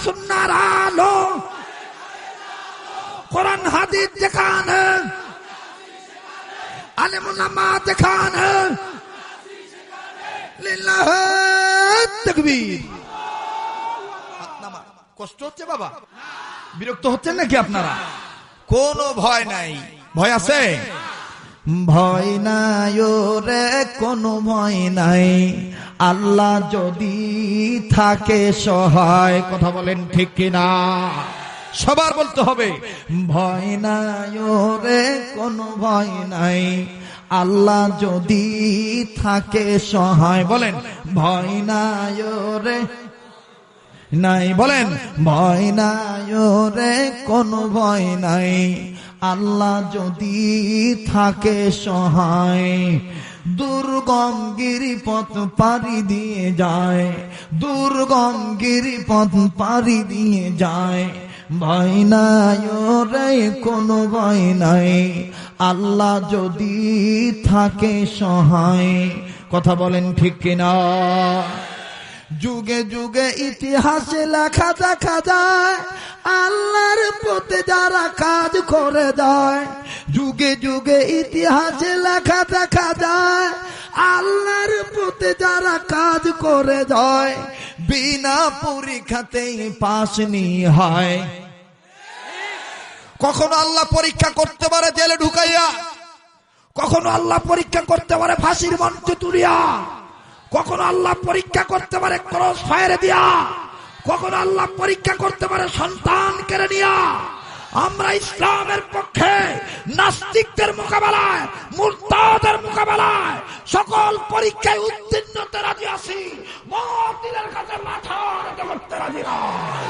সুন্নাহর আলো, কোরআন হাদিস যেখানে, আলেম উলামা যেখানে, লিল্লাহি তাকবীর। কষ্ট হচ্ছে বাবা? বিরক্ত হচ্ছেন নাকি আপনারা? কোনো ভয় নাই। ভয় আছে? ভয় নাই রে, কোনো ভয় নাই, আল্লাহ যদি থাকে সহায়। কথা বলেন ঠিক কিনা? সবার বলতে হবে ভয় নাই রে, কোনো ভয় নাই, আল্লাহ যদি থাকে সহায়। বলেন ভয় নাই রে নাই, বলেন ভয় নাই রে, কোনো ভয় নাই, আল্লাহ যদি থাকে সহায়। দুর্গম গিরিপথ পাড়ি দিয়ে যায়, দুর্গম গিরিপথ পাড়ি দিয়ে যায়, ভয় নাই রে, কোনো ভয় নাই, আল্লাহ যদি থাকে সহায়। কথা বলেন ঠিক কিনা? যুগে যুগে ইতিহাসে লেখা দেখা যায়, আল্লাহর পথে যারা কাজ করে যায়। যুগে যুগে ইতিহাসে লেখা দেখা যায়, আল্লাহর পথে যারা কাজ করে যায়, বিনা পরীক্ষাতেই পাস নিয়ে হয়। কখনো আল্লাহ পরীক্ষা করতে পারে জেলে ঢুকাইয়া, কখনো আল্লাহ পরীক্ষা করতে পারে ফাঁসির মঞ্চে তুলিয়া, কখনো আল্লাহ পরীক্ষা করতে পারে ক্রস ফায়ারে দিয়া, কখনো আল্লাহ পরীক্ষা করতে পারে সন্তান কেড়ে নিয়া। আমরা ইসলামের পক্ষে নাস্তিকদের মোকাবেলায়, মুরতাদের মোকাবেলায় সকল পরীক্ষায় উত্তীর্ণ হতে রাজি আছি, বাতিলের কাছে মাথা নত করতে রাজি নয়।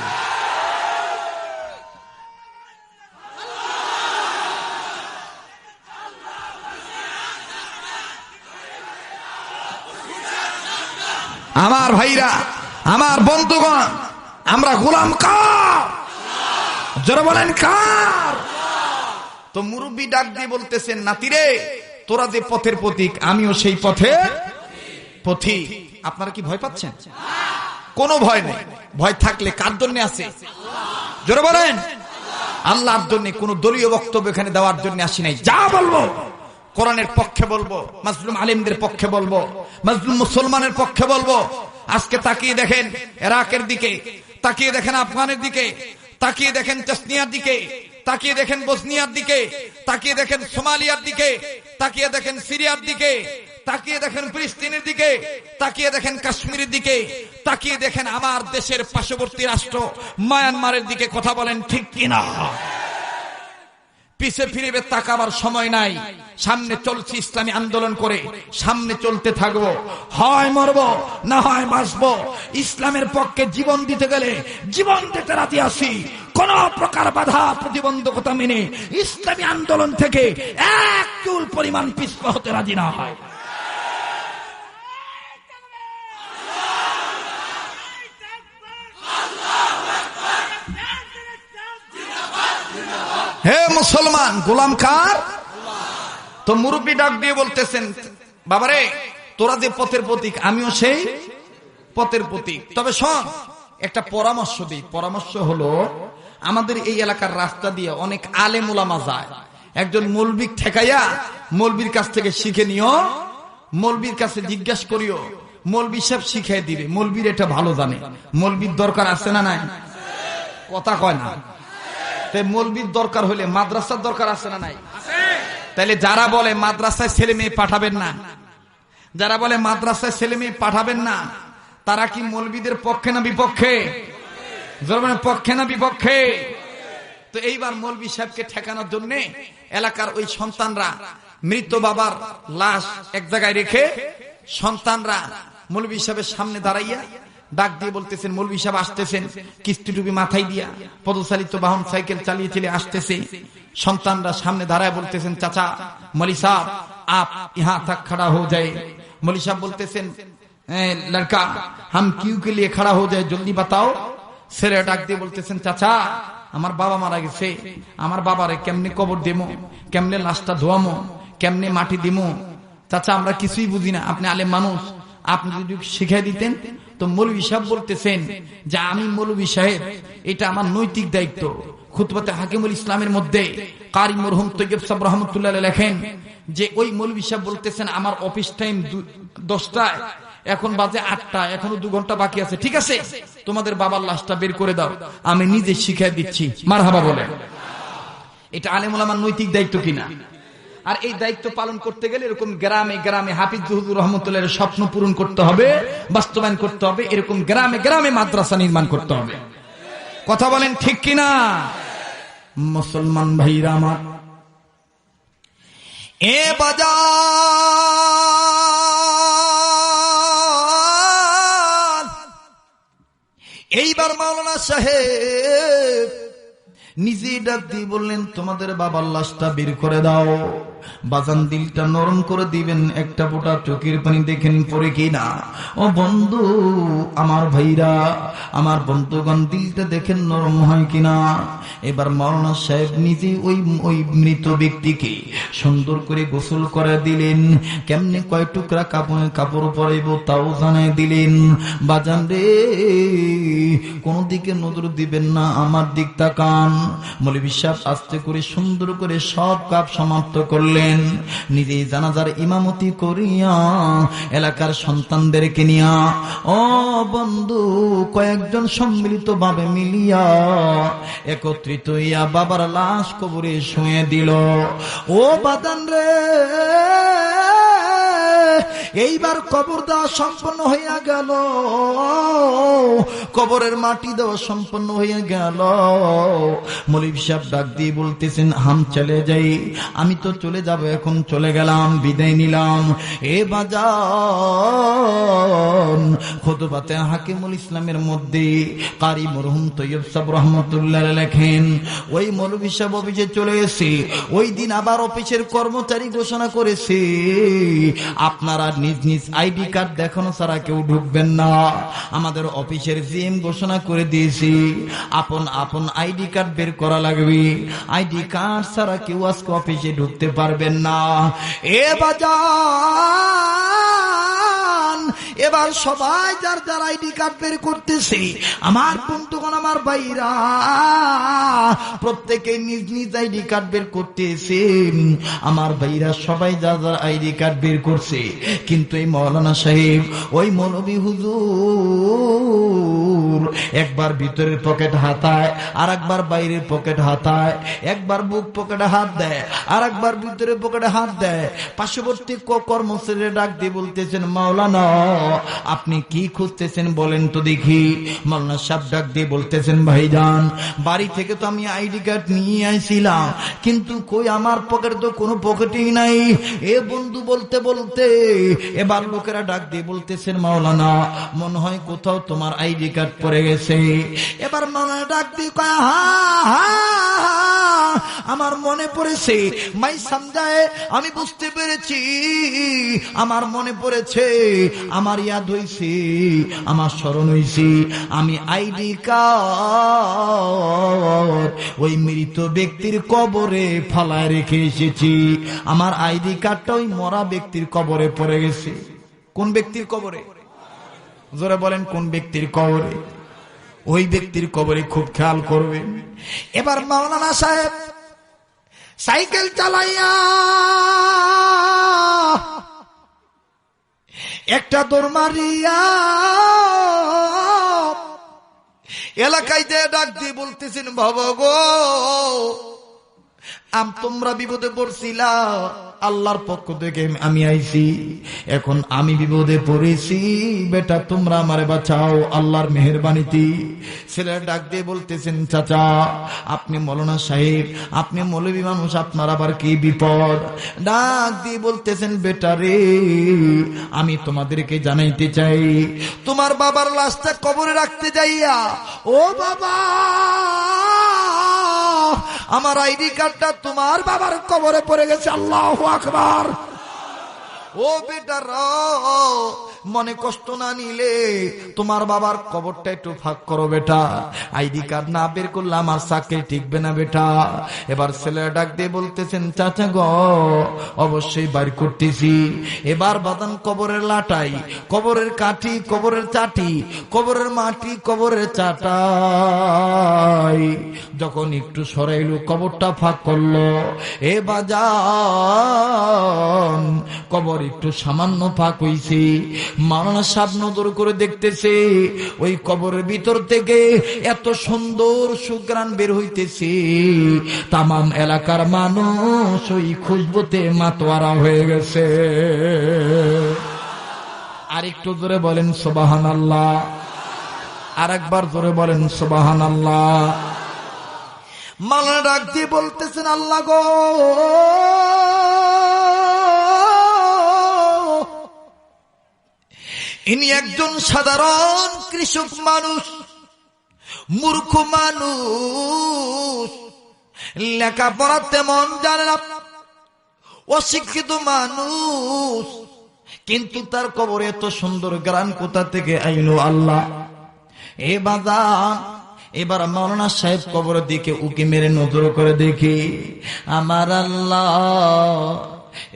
আমার ভাইরা, আমার বন্ধুগণ, আমরা গোলাম কার? যারা বলেন কার? তো মুরব্বী ডাক দিয়ে বলতেছেন, নাতিরে তোরা যে পথের প্রতীক, আমিও সেই পথের পথিক। আপনারা কি ভয় পাচ্ছেন? কোনো ভয় নেই। ভয় থাকলে কার জন্য আছে? যারা বলেন আল্লাহর জন্য। কোন দলীয় বক্তব্য এখানে দেওয়ার জন্য আসি নাই। যা বলবো কোরআনের পক্ষে বলবো, মাজলুম আলেমদের পক্ষে বলবো, মাজলুম মুসলমানের পক্ষে বলবো। আজকে তাকিয়ে দেখেন ইরাকের দিকে, তাকিয়ে দেখেন আফগানের দিকে, তাকিয়ে দেখেন চেচনিয়ার দিকে, তাকিয়ে দেখেন বসনিয়ার দিকে, তাকিয়ে দেখেন সোমালিয়ার দিকে, তাকিয়ে দেখেন সিরিয়ার দিকে, তাকিয়ে দেখেন ফিলিস্তিনের দিকে, তাকিয়ে দেখেন কাশ্মীরের দিকে, তাকিয়ে দেখেন আমার দেশের পার্শ্ববর্তী রাষ্ট্র মায়ানমারের দিকে। কথা বলেন ঠিক কিনা? পিছে ফিরে তাকাবার সময় নাই। সামনে চলছি ইসলামী আন্দোলন করে, সামনে চলতে থাকবো। হয় মরবো, না হয় বাঁচবো। ইসলামের পক্ষে জীবন দিতে গেলে জীবন দিতে রাজি আছি। কোন প্রকার বাধা প্রতিবন্ধকতা মেনে ইসলামী আন্দোলন থেকে এক চুল পরিমাণ পিছপা হতে রাজি না হয়। হে মুসলমান, গোলাম কার? তো মুরব্বী ডাক দিয়ে বলতেছেন, বাবারে তোরা যে পথের প্রতীক, আমিও সেই পথের প্রতীক। তবে শোন, একটা পরামর্শ দিই। পরামর্শ হলো, আমাদের এই এলাকার রাস্তা দিয়ে অনেক আলেম উলামা যায়। একজন মৌলবী ঠেকাইয়া মৌলবীর কাছ থেকে শিখে নিও, মৌলবীর কাছে জিজ্ঞেস করিও, মৌলবী সব শিখাই দিবে। মৌলবীর এটা ভালো জানে। মৌলবীর দরকার আছে না নাই? কথা কয় না। মৌলবীর দরকার হলে মাদ্রাসার দরকার আছে না নাই? তাইলে যারা বলে মাদ্রাসায় ছেলে মেয়ে পাঠাবেন না, যারা বলে মাদ্রাসায় ছেলে মেয়ে পাঠাবেন না, তারা কি মৌলবীদের পক্ষে না বিপক্ষে? পক্ষে না বিপক্ষে? তো এইবার মৌলবী সাহেবকে ঠেকানোর জন্য এলাকার ওই সন্তানরা মৃত বাবার লাশ এক জায়গায় রেখে সন্তানরা মৌলবী সাহেবের সামনে দাঁড়াইয়া ডাক দিয়ে বলতেছেন, মৌলবী সাহেব আসতেছেন, কিস্তি টুপি মাথায় দিয়া পদচালিত বাহন সাইকেল চালিয়ে চালিয়ে আসতেছে। সন্তানরা সামনে দাঁড়ায় বলতেছেন, চাচা मौलवी साहब आप यहाँ तक खड़ा हो जाए। मौलवी साहब बोलतेছেন, लड़का हम क्यों के लिए खड़ा हो जाए, जल्दी बताओ। ছেলে ডাক দিয়ে বলতেছেন, চাচা আমার বাবা মারা গেছে, আমার বাবারে কেমনে কবর দেবো, কেমনে লাশটা ধোয়ামো, কেমনে মাটি দিমো। চাচা আমরা কিছুই বুঝি না, আপনি আলেম মানুষ, আপনি যদি শিখাই দিতেন। তো মৌলভী সাহেব বলতেছেন যে আমি মৌলভী সাহেব, এটা আমার নৈতিক দায়িত্ব। খুতবাতে হাকিমুল ইসলামের মধ্যে কারি মরহুম তৈয়ব সাহেব রহমতুল্লাহ লেখেন যে ওই মৌলভী সাহেব বলতেছেন আমার অফিস টাইম 10টায়, এখন বাজে 8টা, এখনো 2 ঘন্টা বাকি আছে, ঠিক আছে তোমাদের বাবার লাশটা বের করে দাও, আমি নিজে শিখাই দিচ্ছি। মারহাবা বলে। এটা আলেম ওলামার নৈতিক দায়িত্ব কিনা? আর এই দায়িত্ব পালন করতে গেলে এরকম গ্রামে গ্রামে হাফিজ হুজুর রহমতুল্লাহের স্বপ্ন পূরণ করতে হবে, বাস্তবায়ন করতে হবে। এরকম গ্রামে গ্রামে মাদ্রাসা নির্মাণ করতে হবে। কথা বলেন ঠিক কিনা? মুসলমান ভাইরা আমার, এ বাজার, এইবার মাওলানা সাহেব নিজে ডাক দিয়ে বললেন তোমাদের বাবার লাশটা বের করে দাও। বাজান দিলটা নরম করে দিবেন, একটা ফোঁটা চোখের পানি দেখেন পরে কিনা। ও বন্ধু আমার ভাইরা, আমার বন্ধুগণ, দিলটা দেখেন নরম হয় কিনা। এবার মাওলানা সাহেব নিজে ওই মৃত ব্যক্তিকে সুন্দর করে গোসল করে দিলেন। কেমনে কয় টুকরা কাপড় পরাইব তাও জানাই দিলেন। বাজান রে, কোন দিকে নজর দিবেন না, আমার দিক তাকান। মৌলভী সাহেব আস্তে করে সুন্দর করে সব কাজ সমাপ্ত করলেন। নিজেই জানাজার ইমামতি করিয়া এলাকার সন্তানদেরকে নিয়া, ও বন্ধু, কয়েকজন সম্মিলিত ভাবে মিলিয়া একত্রিত হইয়া বাবার লাশ কবরে শুয়ে দিল। ও বাদান রে, এইবার কবর দেওয়া সম্পন্ন হইয়া গেল, কবরের মাটি দেওয়া সম্পন্ন হইয়া গেল। মৌলভী সাহেব ডাক দিয়ে বলতেছেন হাম চলে যাই, আমি তো চলে যাব, এখন চলে গেলাম, বিদায় নিলাম। এ বাজার, খুতবাতে হাকিমুল ইসলামের মধ্যে কারি মরহুম তৈয়ব সাহেব রহমতুল্লাহ লেখেন ওই মৌলভী সাহেব অফিসে চলে এসে ওই দিন আবার অফিসের কর্মচারী ঘোষণা করেছে আপনারা নিজ নিজ আইডি কার্ড দেখানো ছাড়া কেউ ঢুকবেন না। আমাদের অফিসের জিএম ঘোষণা করে দিয়েছি আপন আপন আইডি কার্ড বের করা লাগবে, আইডি কার্ড ছাড়া কেউ আজকে অফিসে ঢুকতে পারবেন না। এ বাজার, এবার সবাই যার যার আইডি কার্ড বের করতেছে। আমার বন্ধুগণ, আমার ভাইরা, প্রত্যেকে নিজ নিজ আইডি কার্ড বের করতেছে। আমার ভাইরা সবাই যার যার আইডি কার্ড বের করছে, কিন্তু এই মাওলানা সাহেব, ওই মৌলভী হুজুর একবার ভিতরের পকেট হাতায়, আর একবার বাইরের পকেট হাতায়, একবার বুক পকেটে হাত দেয়, আর একবার ভিতরের পকেটে হাত দেয়। পার্শ্ববর্তী কর্মচারী ডাক দিয়ে বলতেছেন মাওলানা আপনি কি খুঁজতেছেন বলেন তো দেখি। মাওলানা সাহেব ডাক দিয়ে বলতেছেন ভাইজান, বাড়ি থেকে তো আমি আইডি কার্ড নিয়ে আইছিলাম, কিন্তু কই আমার পকেট তো কোনো পকেটেই নাই। এ বন্ধু বলতে বলতে এবার লোকেরা ডাক দিয়ে বলতেছেন মাওলানা মনে হয় কোথাও তোমার আইডি কার্ড পড়ে গেছে। এবার মাওলানা ডাক দিয়ে কয় হা হা আমার মনে পড়েছে, মাই সমঝায়, আমি বুঝতে পেরেছি, আমার মনে পড়েছে, আমার ইয়াদ হইছে, আমার স্মরণ হইছে, আমি আইডি কার্ড ওই মৃত ব্যক্তির কবরে ফালায় রেখে এসেছি। আমার আইডি কার্ডটা ওই মরা ব্যক্তির কবরে পড়ে গেছে। কোন ব্যক্তির কবরে? জোরে বলেন, কোন ব্যক্তির কবরে? ওই ব্যক্তির কবরে খুব খেয়াল করবেন। এবার মাওলানা সাহেব সাইকেল চালাইয়া একটা দৌড় মারিয়া এলাকায় যে ডাক দিয়ে বলতেছেন বাবা গো, তোমরা বিপদে পড়ছিলা, আল্লাহর পক্ষ থেকে আমি আইছি, এখন আমি বিপদে পড়েছি, বেটা তোমরা আমারে বাঁচাও আল্লাহর মেহেরবানিতে। ছেলেরা ডাক দিয়ে বলতেছেন চাচা আপনি মাওলানা সাহেব, আপনি মৌলভী মানুষ, আপনার আবার কি বিপদ? ডাক দিয়ে বলতেছেন বেটা রে, আমি তোমাদেরকে জানাইতে চাই, তোমার বাবার লাশটা কবরে রাখতে যাইয়া ও বাবা আমার আইডি কার্ডটা তোমার বাবার কবরে পড়ে গেছে। আল্লাহু আকবার। ও বেটা মনে কষ্ট না নিলে তোমার বাবার কবরটা একটু ফাঁক করো বেটা, আইডি কার্ড না বের করলে আমার চাকরি টিকবে না বেটা। এবার ছেলেরা ডাক দিয়ে বলতেছেন, চাচা গো অবশ্যই বাইর করতেছি। এবার বাদান কবরের লাটাই, কবরের কাঠি, কবরের চাটি, কবরের মাটি, কবরের চাটাই যখন একটু সরাইলো, কবরটা ফাঁক করলো। এ বাজান কবর একটু সামান্য ফাঁক হইছে। মাওলানা সাহেব নজর করে দেখতেছে ওই কবরের ভিতর থেকে এত সুন্দর সুঘ্রাণ বের হইতেছে, তামাম এলাকার মানুষ ওই খুশবুতে মাতোয়ারা হয়ে গেছে। আরেকটু জোরে বলেন সুবহানাল্লাহ, আরেকবার জোরে বলেন সুবহানাল্লাহ। মাওলানা ডাক দিয়ে বলতেছেন, আল্লাহ গো ইনি একজন সাধারণ কৃষক মানুষ, মূর্খ মানুষ, লেখাপড়া তেমন জানে না, অশিক্ষিত মানুষ, কিন্তু তার কবরে এত সুন্দর গান কোথা থেকে আইলো আল্লাহ। এ বাজান এবার মাওলানা সাহেব কবরের দিকে উকি মেরে নজর করে দেখি, আমার আল্লাহ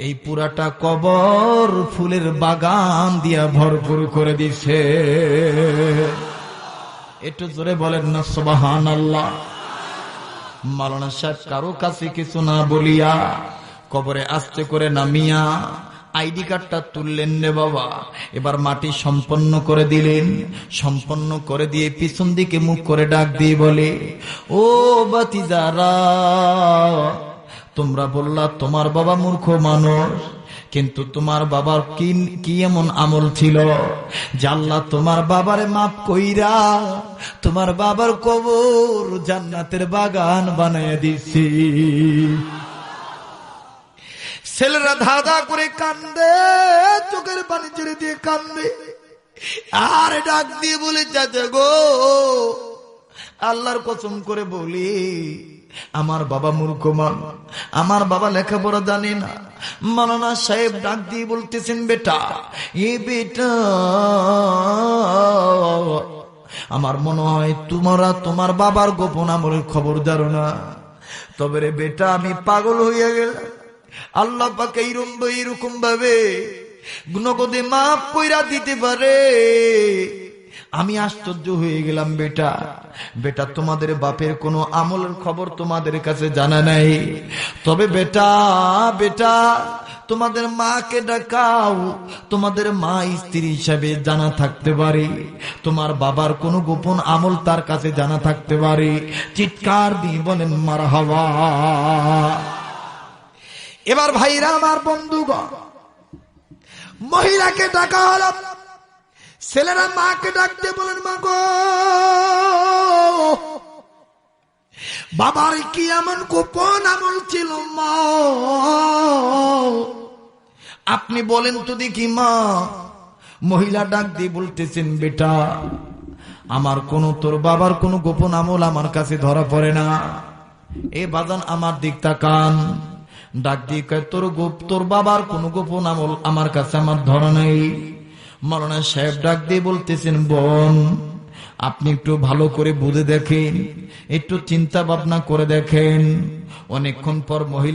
এই পুরাটা কবর ফুলের বাগান দিয়া ভরপুর করে দিছে। একটু জোরে বলেন না সুবহানাল্লাহ। মাওলানা সাহেব কারো কাছে কিছু না বলিয়া কবরে আস্তে করে নামিয়া আইডি কার্ডটা তুললেন রে বাবা। এবার মাটি সম্পন্ন করে দিলেন, সম্পন্ন করে দিয়ে পিছন দিকে মুখ করে ডাক দিয়ে বলে, ও বাতিজারা, তোমরা বললা তোমার বাবা মূর্খ মানুষ, কিন্তু তোমার বাবার কি এমন আমল ছিল যে আল্লাহ তোমার বাবারে মাফ কইরা তোমার বাবার কবর জান্নাতের বাগান বানায় দিছি। ছেলেরা ধাঁধা করে কান্দে, চোখের পানি ছেড়ে দিয়ে কান্দে, আর ডাক দিয়ে বলে, চাচা গো আল্লাহর কসম করে বলি আমার বাবা মূর্খ মানুষ, আমার বাবা লেখাপড়া জানে না। মাওলানা সাহেব ডাক দিয়ে বলতেছেন, বেটা এ বেটা আমার মনে হয় তোমার বাবার গোপন আমলের খবর জানো না। তবে রে বেটা আমি পাগল হইয়া গেলাম, আল্লাহ পাক এইরকম ভাবে নগদে মাফ কইরা দিতে পারে। আমি আশ্চর্য হয়ে গেলাম। বেটা তোমাদের বাপের কোনো আমলের খবর তোমাদের কাছে জানা নাই, তবে বেটা তোমাদের মাকে ডাকাও, তোমাদের মা স্ত্রী হিসাবে জানা থাকতে পারে, তোমার বাবার কোনো গোপন আমল তার কাছে জানা থাকতে পারে। চিৎকার দিয়ে বলেন মারহাবা। এবার ভাইরা আমার বন্ধুগণ, মহিলাকে ডাকা হলো, ছেলেরা মাকে ডাকতে বলেন, মা গো বাবার কি এমন গোপন আমল ছিল মা, আপনি বলেন তো দেখি মা। মহিলা ডাক দিয়ে বলতেছেন, বেটা আমার তোর বাবার কোনো গোপন আমল আমার কাছে ধরা পড়ে না। এ বাজান আমার দিক তাকান, ডাক দিয়ে কয়, তোর বাবার কোনো গোপন আমল আমার কাছে আমার ধরা নাই। মাওলানা সাহেব ডাক দিয়ে বলতেছেন, বোন আপনি একটু ভালো করে বুঝে দেখেন, একটু চিন্তা ভাবনা করে দেখেন। অনেকক্ষণ পর মহিলা